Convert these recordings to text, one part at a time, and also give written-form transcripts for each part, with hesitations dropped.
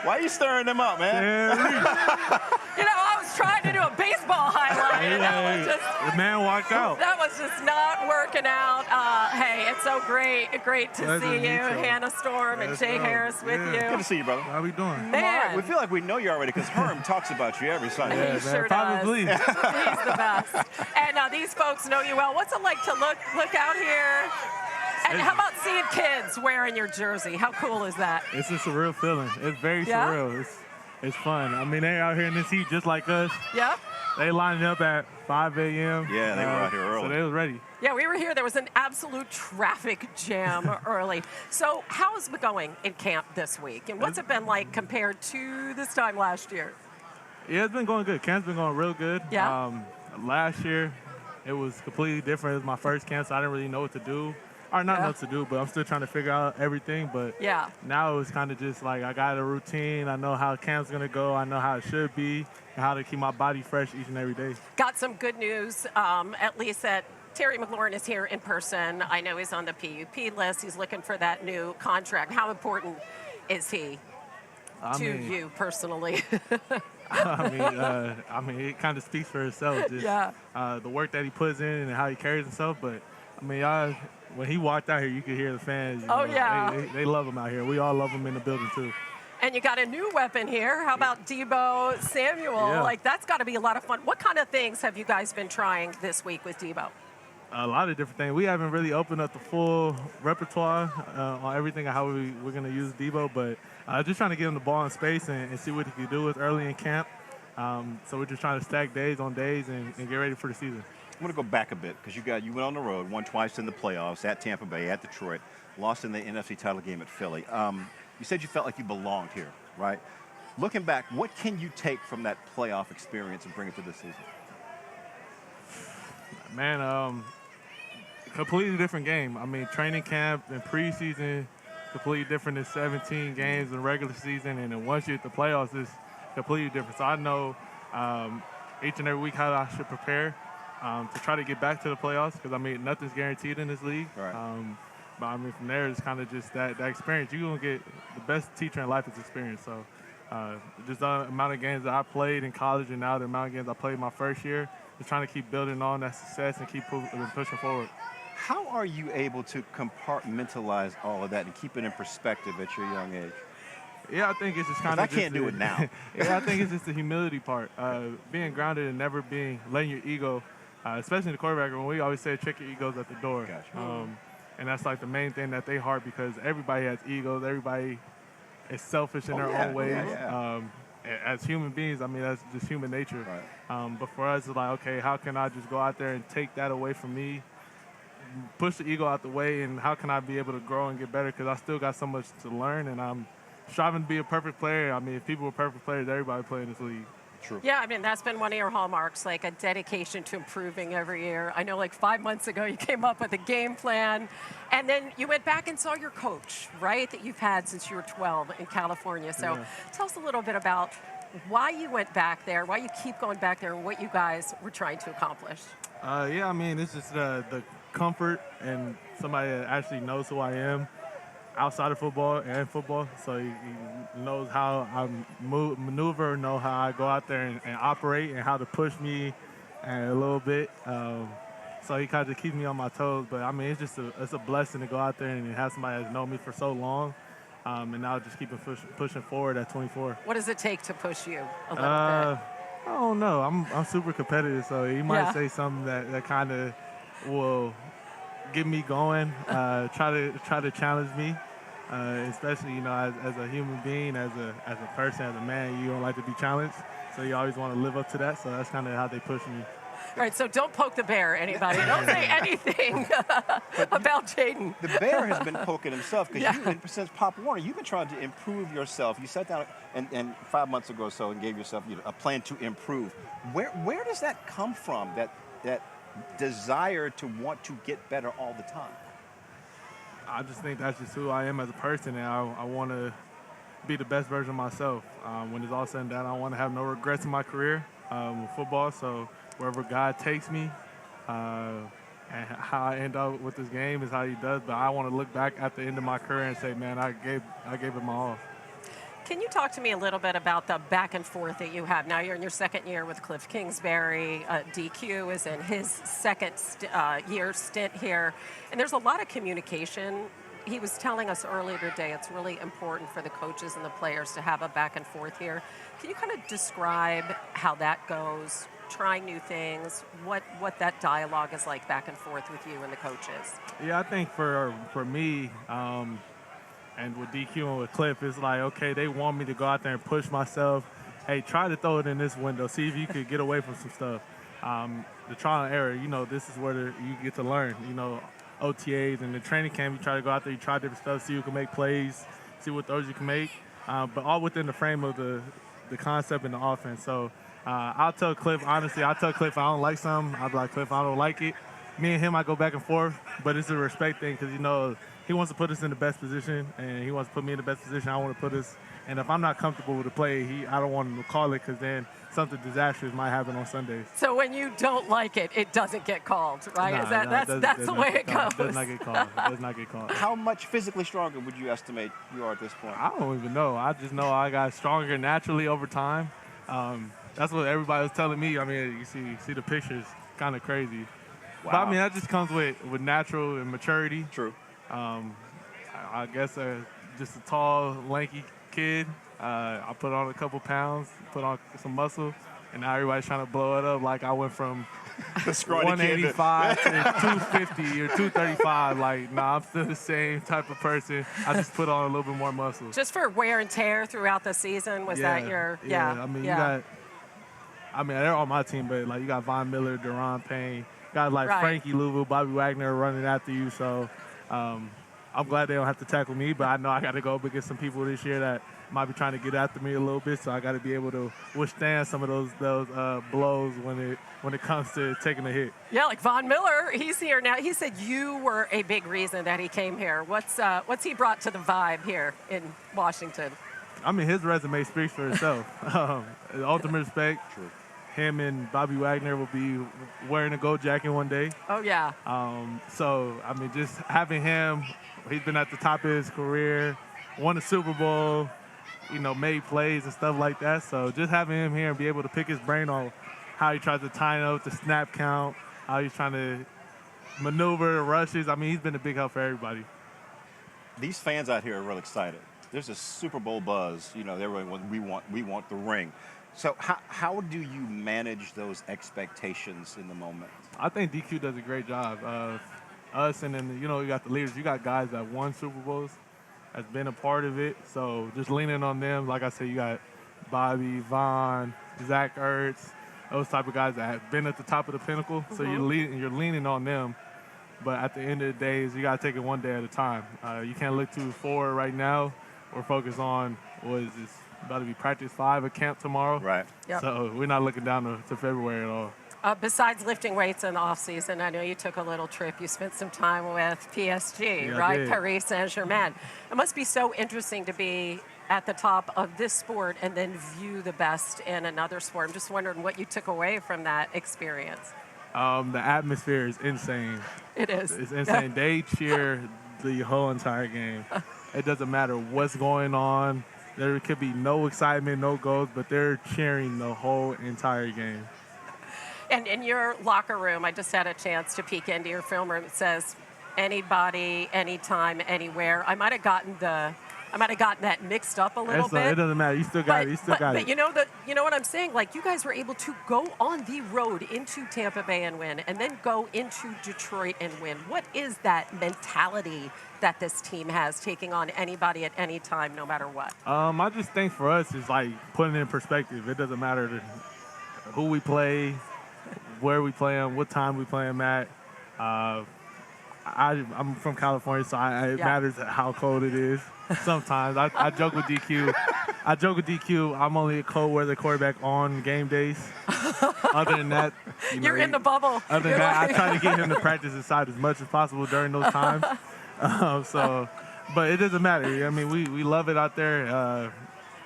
Why are you stirring them up, man? I was trying to do a baseball highlight, and the man walked out. That was just not working out. Hey, it's so great to see you, Hannah Storm and Jay Harris with you. Good to see you, brother. How we doing? Man. We feel like we know you already because Herm talks about you every Sunday. He sure probably. does. He's the best. And these folks know you well. What's it like to look out here? And how about seeing kids wearing your jersey? How cool is that? It's a surreal feeling. It's very surreal. It's fun. I mean, they're out here in this heat just like us. Yeah. They lined up at 5 a.m. Yeah, they were out here early. So they was ready. Yeah, we were here. There was an absolute traffic jam early. So how's it going in camp this week? And what's it been like compared to this time last year? Yeah, it's been going good. Camp's been going real good. Yeah. Last year, it was completely different. It was my first camp, so I didn't really know what to do. Or not know what to do, but I'm still trying to figure out everything. But now it's kind of just like I got a routine. I know how camp's going to go. I know how it should be and how to keep my body fresh each and every day. Got some good news, at least that Terry McLaurin is here in person. I know he's on the PUP list. He's looking for that new contract. How important is he to you personally? I mean, it kind of speaks for itself. Just, the work that he puts in and how he carries himself. But, I mean, when he walked out here, you could hear the fans. They love him out here. We all love him in the building, too. And you got a new weapon here. How about Deebo Samuel? Yeah. Like, that's got to be a lot of fun. What kind of things have you guys been trying this week with Deebo? A lot of different things. We haven't really opened up the full repertoire on everything and how we're going to use Deebo, but just trying to get him the ball in space and see what he can do with early in camp. So we're just trying to stack days on days and get ready for the season. I'm going to go back a bit because you went on the road, won twice in the playoffs at Tampa Bay, at Detroit, lost in the NFC title game at Philly. You said you felt like you belonged here, right? Looking back, what can you take from that playoff experience and bring it to this season? Man, completely different game. I mean, training camp and preseason, completely different than 17 games in regular season. And then once you hit the playoffs, it's completely different. So I know each and every week how I should prepare to try to get back to the playoffs because, I mean, nothing's guaranteed in this league. Right. But, I mean, from there, it's kind of just that experience. You're going to get the best teacher in life is experience. So just the amount of games that I played in college and now the amount of games I played my first year, just trying to keep building on that success and keep pushing forward. How are you able to compartmentalize all of that and keep it in perspective at your young age? Yeah, I think it's just kind of. I can't do it now. Yeah, I think it's just the humility part, being grounded and never letting your ego, especially in the quarterback room. We always say check your egos at the door. Gotcha. And that's like the main thing that they heart because everybody has egos. Everybody is selfish in their own ways. As human beings, I mean that's just human nature. Right. But for us, it's like, okay, how can I just go out there and take that away from me? Push the ego out the way, and how can I be able to grow and get better? Because I still got so much to learn, and I'm striving to be a perfect player. I mean, if people were perfect players, everybody play in this league. True. Yeah, I mean, that's been one of your hallmarks, like a dedication to improving every year. I know like 5 months ago you came up with a game plan, and then you went back and saw your coach, right, that you've had since you were 12 in California. So tell us a little bit about why you went back there, why you keep going back there, and what you guys were trying to accomplish. Yeah, I mean, it's just the comfort and somebody that actually knows who I am outside of football and football, so he knows how I maneuver, know how I go out there and operate and how to push me a little bit. So he kind of keeps me on my toes. But I mean, it's a blessing to go out there and have somebody that's known me for so long, and now just keep pushing forward at 24. What does it take to push you a little bit? I don't know. I'm super competitive, so he might say something that kind of will get me going, try to challenge me, especially as a human being, as a person, as a man. You don't like to be challenged, so you always want to live up to that. So that's kind of how they push me. All right, so don't poke the bear, anybody. Don't say anything about Jayden. The bear has been poking himself because since Pop Warner, you've been trying to improve yourself. You sat down and 5 months ago or so and gave yourself a plan to improve. Where does that come from? That desire to want to get better all the time? I just think that's just who I am as a person, and I want to be the best version of myself. When it's all said and done, I want to have no regrets in my career with football. So wherever God takes me, And how I end up with this game is how he does. But I want to look back at the end of my career and say, man, I gave it my all. Can you talk to me a little bit about the back and forth that you have? Now you're in your second year with Kliff Kingsbury. DQ is in his second year stint here. And there's a lot of communication. He was telling us earlier today it's really important for the coaches and the players to have a back and forth here. Can you kind of describe how that goes, trying new things, what that dialogue is like back and forth with you and the coaches? Yeah, I think for me, and with DQ and with Kliff, it's like, okay, they want me to go out there and push myself. Hey, try to throw it in this window. See if you could get away from some stuff. The trial and error, this is where you get to learn. OTAs and the training camp, you try to go out there, you try different stuff, see who can make plays, see what throws you can make, but all within the frame of the concept and the offense. So I'll tell Kliff, honestly, I don't like something. I'll be like, Kliff, I don't like it. Me and him, I go back and forth, but it's a respect thing because, he wants to put us in the best position, and he wants to put me in the best position. I want to put us, and if I'm not comfortable with the play, I don't want him to call it because then something disastrous might happen on Sundays. So when you don't like it, it doesn't get called, right? That's the way it goes. It does not get called. It does not get called. How much physically stronger would you estimate you are at this point? I don't even know. I just know I got stronger naturally over time. That's what everybody was telling me. I mean, you see the pictures, kind of crazy. Wow. But I mean, that just comes with natural and maturity. True. I guess just a tall, lanky kid. I put on a couple pounds, put on some muscle, and now everybody's trying to blow it up like I went from 185 to 250 or 235. Like, nah, I'm still the same type of person. I just put on a little bit more muscle. Just for wear and tear throughout the season, that your – yeah. I mean, they're on my team, but, like, you got Von Miller, Deron Payne, guys like Frankie Louisville, Bobby Wagner running after you, so – I'm glad they don't have to tackle me, but I know I got to go up against some people this year that might be trying to get after me a little bit, so I got to be able to withstand some of those blows when it comes to taking a hit. Yeah, like Von Miller, he's here now. He said you were a big reason that he came here. What's he brought to the vibe here in Washington? I mean, his resume speaks for itself. Ultimate respect. True. Him and Bobby Wagner will be wearing a gold jacket one day. Oh, yeah. So, I mean, just having him, he's been at the top of his career, won the Super Bowl, made plays and stuff like that. So just having him here and be able to pick his brain on how he tries to time up the snap count, how he's trying to maneuver the rushes. I mean, he's been a big help for everybody. These fans out here are real excited. There's a Super Bowl buzz. They're we want the ring. So how do you manage those expectations in the moment? I think DQ does a great job. Us and then, you got the leaders. You got guys that won Super Bowls, has been a part of it. So just leaning on them. Like I said, you got Bobby, Von, Zach Ertz, those type of guys that have been at the top of the pinnacle. Mm-hmm. So you're leaning on them. But at the end of the day, you got to take it one day at a time. You can't look too forward right now. We're focused on about to be practice 5 at camp tomorrow. Right. Yep. So we're not looking down to February at all. Besides lifting weights in the offseason, I know you took a little trip. You spent some time with PSG, yeah, right? Paris Saint-Germain. It must be so interesting to be at the top of this sport and then view the best in another sport. I'm just wondering what you took away from that experience. The atmosphere is insane. It is. It's insane. They cheer the whole entire game. It doesn't matter what's going on. There could be no excitement, no goals, but they're cheering the whole entire game. And in your locker room, I just had a chance to peek into your film room. It says, anybody, anytime, anywhere. I might have gotten that mixed up a little bit. It doesn't matter. You still got it. But you know what I'm saying? Like, you guys were able to go on the road into Tampa Bay and win, and then go into Detroit and win. What is that mentality that this team has, taking on anybody at any time, no matter what? I just think for us, it's like putting it in perspective. It doesn't matter who we play, where we play them, what time we play them at. I'm from California, so it matters how cold it is. Sometimes I joke with DQ. I'm only a cold weather quarterback on game days. Other than that, you're in the bubble. Other than that, I try to get him to practice inside as much as possible during those times. But it doesn't matter. I mean, we love it out there.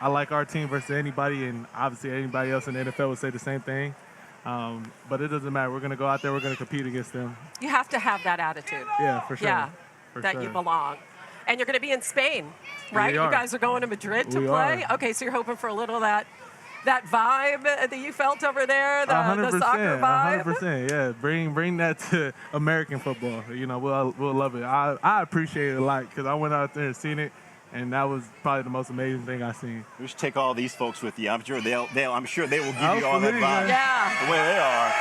I like our team versus anybody, and obviously anybody else in the NFL would say the same thing. But it doesn't matter. We're going to go out there. We're going to compete against them. You have to have that attitude. Yeah, for sure. Yeah, for that sure. you belong. And you're going to be in Spain, right? We You are. guys are going to Madrid to We play? are. Okay, so you're hoping for a little of that vibe that you felt over there, the 100%, soccer vibe? 100%. Yeah, bring that to American football. You know, we'll love it. I appreciate it a lot because I went out there and seen it, and that was probably the most amazing thing I've seen. You should take all these folks with you. I'm sure they will give you all that Hopefully, vibe. Yeah. The way they are.